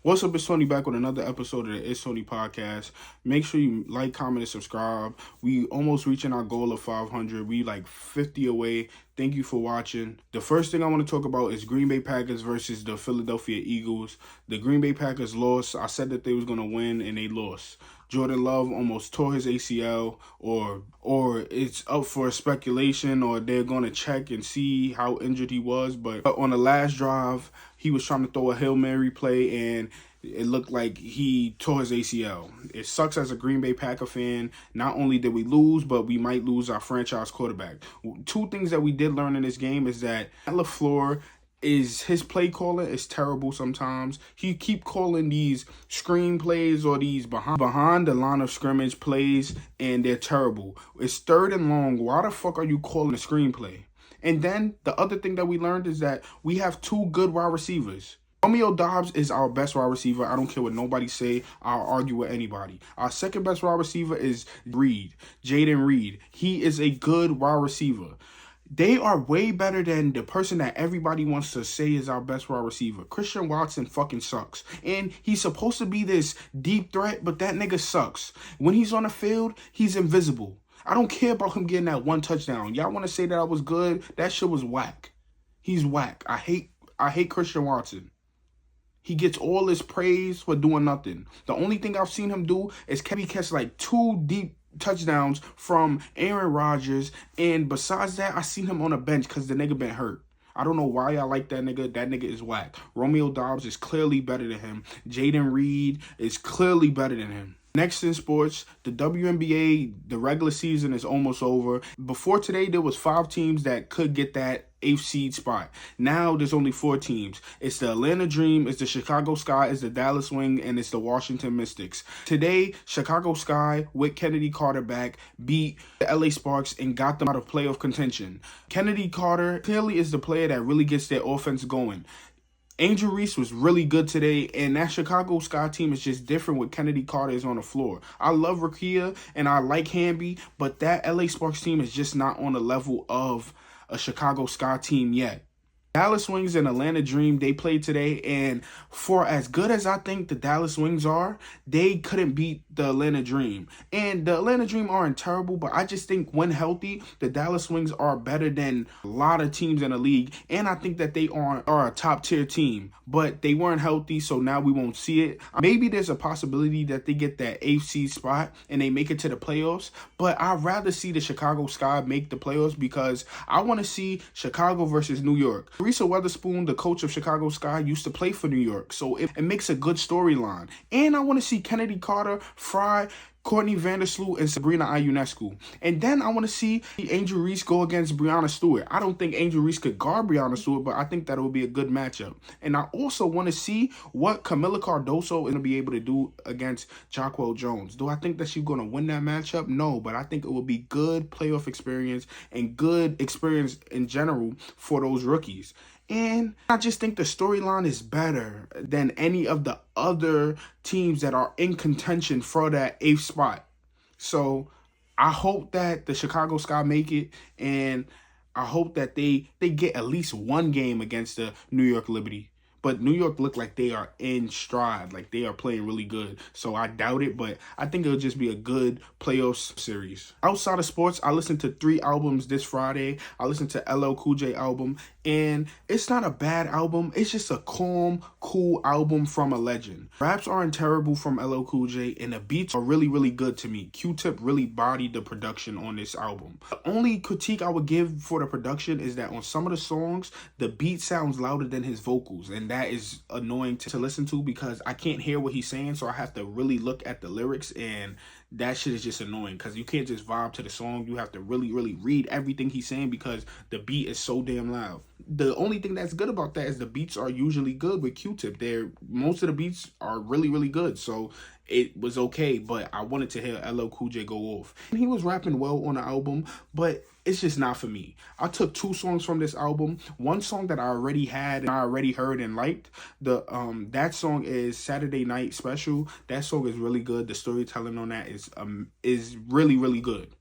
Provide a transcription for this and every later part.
What's up, it's Tony back with another episode of the It's Tony podcast. Make sure you like, comment, and subscribe. We almost reaching our goal of 500. We like 50 away. Thank you for watching. The first thing I want to talk about is Green Bay Packers versus the Philadelphia Eagles. The Green Bay Packers lost. I said that they was going to win, and they lost. Jordan Love almost tore his ACL, or it's up for speculation, or they're going to check and see how injured he was. But on the last drive, he was trying to throw a Hail Mary play, and it looked like he tore his ACL. It sucks as a Green Bay Packer fan. Not only did we lose, but we might lose our franchise quarterback. Two things that we did learn in this game is that LaFleur his play calling is terrible sometimes. He keep calling these screen plays or these behind the line of scrimmage plays, and they're terrible. It's 3rd and long. Why the fuck are you calling a screenplay? And then the other thing that we learned is that we have 2 good wide receivers. Romeo Doubs is our best wide receiver. I don't care what nobody say. I'll argue with anybody. Our second best wide receiver is Jaden Reed. He is a good wide receiver. They are way better than the person that everybody wants to say is our best wide receiver. Christian Watson fucking sucks. And he's supposed to be this deep threat, but that nigga sucks. When he's on the field, he's invisible. I don't care about him getting that 1 touchdown. Y'all want to say that I was good? That shit was whack. He's whack. I hate Christian Watson. He gets all this praise for doing nothing. The only thing I've seen him do is catch like 2 deep touchdowns from Aaron Rodgers, and besides that, I seen him on a bench because the nigga been hurt. I don't know why I like that nigga. That nigga is whack. Romeo Doubs is clearly better than him. Jaden Reed is clearly better than him. Next in sports, the WNBA, the regular season is almost over. Before today, there was 5 teams that could get that 8th seed spot. Now there's only 4 teams. It's the Atlanta Dream, it's the Chicago Sky, it's the Dallas Wing, and it's the Washington Mystics. Today, Chicago Sky with Kennedy Carter back beat the LA Sparks and got them out of playoff contention. Kennedy Carter clearly is the player that really gets their offense going. Angel Reese was really good today, and that Chicago Sky team is just different with Kennedy Carter is on the floor. I love Rakia, and I like Hamby, but that LA Sparks team is just not on the level of a Chicago Sky team yet. Dallas Wings and Atlanta Dream, they played today, and for as good as I think the Dallas Wings are, they couldn't beat the Atlanta Dream. And the Atlanta Dream aren't terrible, but I just think when healthy, the Dallas Wings are better than a lot of teams in the league, and I think that they are a top-tier team, but they weren't healthy, so now we won't see it. Maybe there's a possibility that they get that 8th seed spot and they make it to the playoffs, but I'd rather see the Chicago Sky make the playoffs because I want to see Chicago versus New York. Teresa Weatherspoon, the coach of Chicago Sky, used to play for New York, so it makes a good storyline. And I want to see Kennedy Carter, Fry, Courtney Vandersloot, and Sabrina Ionescu. And then I want to see Angel Reese go against Breanna Stewart. I don't think Angel Reese could guard Breanna Stewart, but I think that it will be a good matchup. And I also want to see what Camila Cardoso is going to be able to do against Jacquel Jones. Do I think that she's going to win that matchup? No, but I think it will be good playoff experience and good experience in general for those rookies. And I just think the storyline is better than any of the other teams that are in contention for that 8th spot. So I hope that the Chicago Sky make it, and I hope that they get at least 1 game against the New York Liberty. But New York look like they are in stride, like they are playing really good. So I doubt it, but I think it'll just be a good playoff series. Outside of sports, I listened to 3 albums this Friday. I listened to LL Cool J album, and it's not a bad album. It's just a calm, cool album from a legend. Raps aren't terrible from LL Cool J, and the beats are really, really good to me. Q-Tip really bodied the production on this album. The only critique I would give for the production is that on some of the songs, the beat sounds louder than his vocals, and that is annoying to listen to because I can't hear what he's saying, so I have to really look at the lyrics, and that shit is just annoying because you can't just vibe to the song. You have to really, really read everything he's saying because the beat is so damn loud. The only thing that's good about that is the beats are usually good with Q-Tip. Most of the beats are really, really good, so it was okay, but I wanted to hear LL Cool J go off. And he was rapping well on the album, but it's just not for me. I took 2 songs from this album. One song that I already had and I already heard and liked. That song is Saturday Night Special. That song is really good. The storytelling on that is really, really good.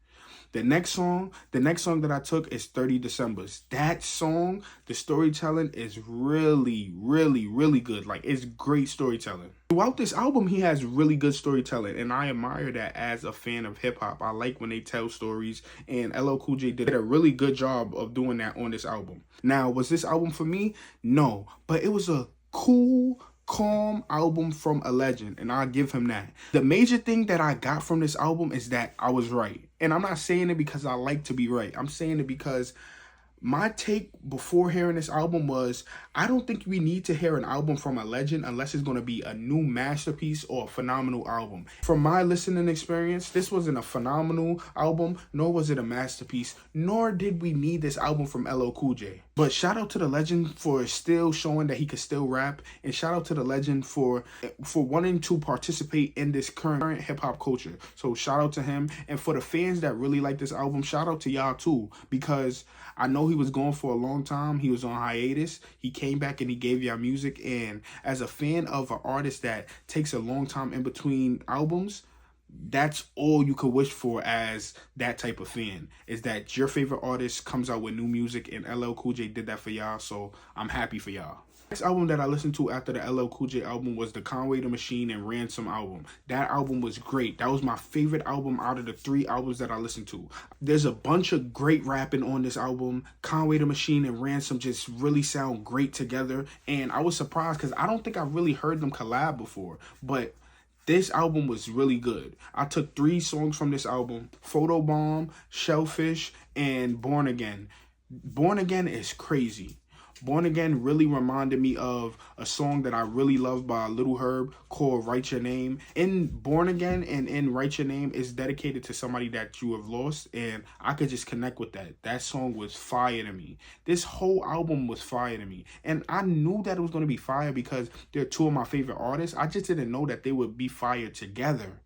The next song that I took is 30 Decembers. That song, the storytelling is really, really, really good. Like, it's great storytelling. Throughout this album, he has really good storytelling, and I admire that as a fan of hip-hop. I like when they tell stories, and LL Cool J did a really good job of doing that on this album. Now, was this album for me? No, but it was a cool, calm album from a legend, and I'll give him that. The major thing that I got from this album is that I was right. And I'm not saying it because I like to be right. I'm saying it because my take before hearing this album was, I don't think we need to hear an album from a legend unless it's going to be a new masterpiece or a phenomenal album. From my listening experience, this wasn't a phenomenal album, nor was it a masterpiece, nor did we need this album from LL Cool J. But shout out to the legend for still showing that he could still rap, and shout out to the legend for wanting to participate in this current hip-hop culture. So shout out to him, and for the fans that really like this album, shout out to y'all too, because I know he was gone for a long time. He was on hiatus. He came back and he gave y'all music. And as a fan of an artist that takes a long time in between albums, that's all you could wish for as that type of fan, is that your favorite artist comes out with new music, and LL Cool J did that for y'all. So I'm happy for y'all. Next album that I listened to after the LL Cool J album was the Conway the Machine and Ransom album. That album was great. That was my favorite album out of the 3 albums that I listened to. There's a bunch of great rapping on this album. Conway the Machine and Ransom just really sound great together. And I was surprised because I don't think I really heard them collab before. But this album was really good. I took 3 songs from this album: Photobomb, Shellfish, and Born Again. Born Again is crazy. Born Again really reminded me of a song that I really love by Little Herb called Write Your Name. In Born Again and in Write Your Name is dedicated to somebody that you have lost, and I could just connect with that. That song was fire to me. This whole album was fire to me. And I knew that it was going to be fire because they're 2 of my favorite artists. I just didn't know that they would be fire together.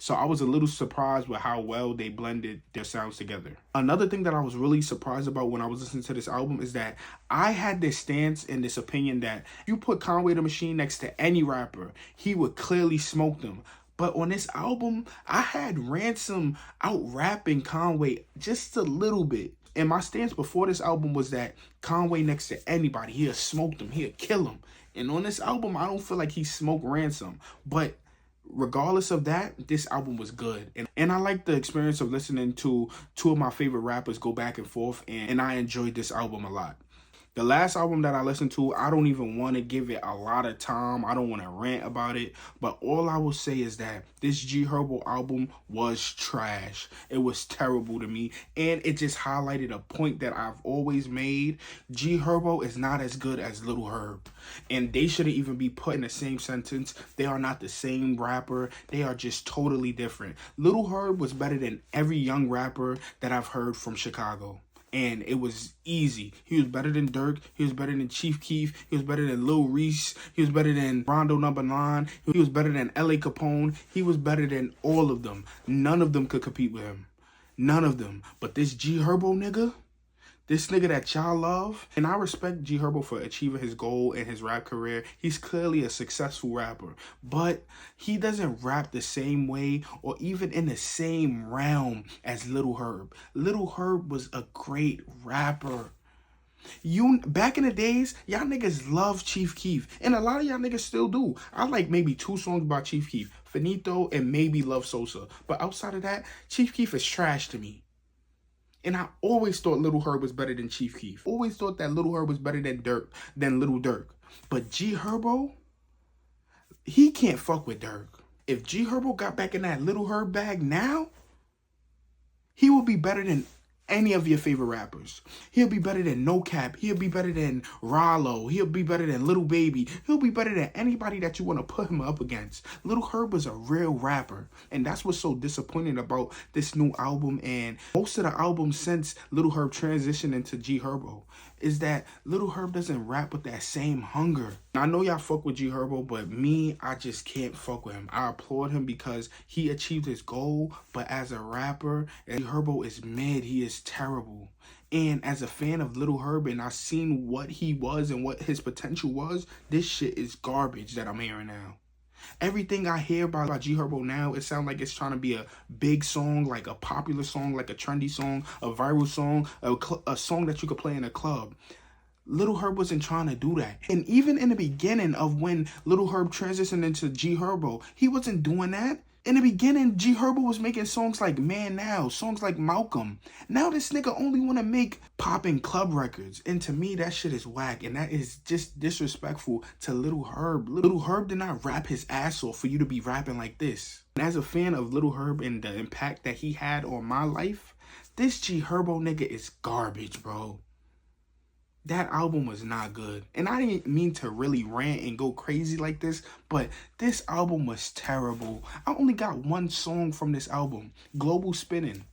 So I was a little surprised with how well they blended their sounds together. Another thing that I was really surprised about when I was listening to this album is that I had this stance and this opinion that you put Conway the Machine next to any rapper, he would clearly smoke them. But on this album, I had Ransom out-rapping Conway just a little bit. And my stance before this album was that Conway next to anybody, he'll smoke them, he'll kill them. And on this album, I don't feel like he smoked Ransom. But regardless of that, this album was good. And I like the experience of listening to 2 of my favorite rappers go back and forth, and I enjoyed this album a lot. The last album that I listened to, I don't even want to give it a lot of time. I don't want to rant about it. But all I will say is that this G Herbo album was trash. It was terrible to me. And it just highlighted a point that I've always made. G Herbo is not as good as Little Herb. And they shouldn't even be put in the same sentence. They are not the same rapper. They are just totally different. Little Herb was better than every young rapper that I've heard from Chicago. And it was easy. He was better than Dirk. He was better than Chief Keef. He was better than Lil Reese. He was better than Rondo Number 9. He was better than L.A. Capone. He was better than all of them. None of them could compete with him. None of them. But this G Herbo nigga, this nigga that y'all love, and I respect G Herbo for achieving his goal in his rap career. He's clearly a successful rapper, but he doesn't rap the same way or even in the same realm as Little Herb. Little Herb was a great rapper. Back in the days, y'all niggas love Chief Keef, and a lot of y'all niggas still do. I like maybe 2 songs by Chief Keef, Finito and maybe Love Sosa. But outside of that, Chief Keef is trash to me. And I always thought Little Herb was better than Chief Keef. Always thought that Little Herb was better than Little Dirk. But G Herbo, he can't fuck with Dirk. If G Herbo got back in that Little Herb bag now, he will be better than any of your favorite rappers. He'll be better than No Cap. He'll be better than Rollo. He'll be better than Little Baby. He'll be better than anybody that you want to put him up against. Little Herb was a real rapper. And that's what's so disappointing about this new album and most of the albums since Little Herb transitioned into G Herbo is that Little Herb doesn't rap with that same hunger. I know y'all fuck with G Herbo, but me, I just can't fuck with him. I applaud him because he achieved his goal, but as a rapper, G Herbo is mid. He is terrible. And as a fan of Little Herb and I seen what he was and what his potential was, this shit is garbage that I'm hearing now. Everything I hear about G Herbo now, it sounds like it's trying to be a big song, like a popular song, like a trendy song, a viral song, a song that you could play in a club. Little Herb wasn't trying to do that. And even in the beginning of when Little Herb transitioned into G Herbo, he wasn't doing that. In the beginning, G Herbo was making songs like Man Now, songs like Malcolm. Now this nigga only want to make popping club records. And to me, that shit is whack. And that is just disrespectful to Little Herb. Little Herb did not rap his ass off for you to be rapping like this. And as a fan of Little Herb and the impact that he had on my life, this G Herbo nigga is garbage, bro. That album was not good. And I didn't mean to really rant and go crazy like this, but this album was terrible. I only got one song from this album, Global Spinning.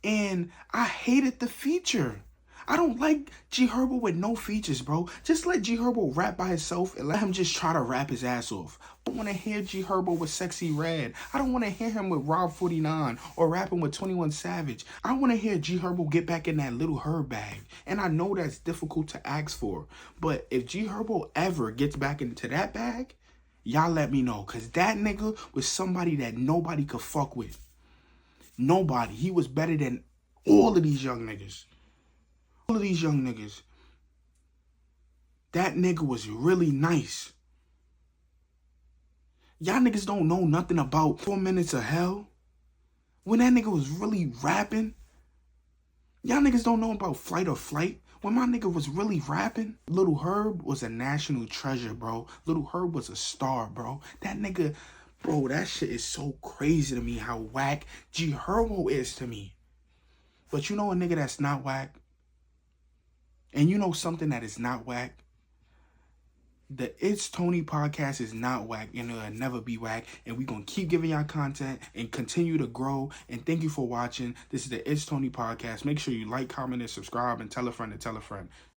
And I hated the feature. I don't like G Herbo with no features, bro. Just let G Herbo rap by himself and let him just try to rap his ass off. I don't want to hear G Herbo with Sexy Red. I don't want to hear him with Rob 49 or rapping with 21 Savage. I want to hear G Herbo get back in that Little Herb bag. And I know that's difficult to ask for. But if G Herbo ever gets back into that bag, y'all let me know. Because that nigga was somebody that nobody could fuck with. Nobody. He was better than all of these young niggas. All of these young niggas. That nigga was really nice. Y'all niggas don't know nothing about 4 Minutes of Hell. When that nigga was really rapping. Y'all niggas don't know about Flight or Flight. When my nigga was really rapping. Little Herb was a national treasure, bro. Little Herb was a star, bro. That nigga, bro, that shit is so crazy to me how whack G Herbo is to me. But you know a nigga that's not whack? And you know something that is not whack? The It's Tony podcast is not whack and it'll never be whack. And we're going to keep giving y'all content and continue to grow. And thank you for watching. This is the It's Tony podcast. Make sure you like, comment, and subscribe and tell a friend to tell a friend.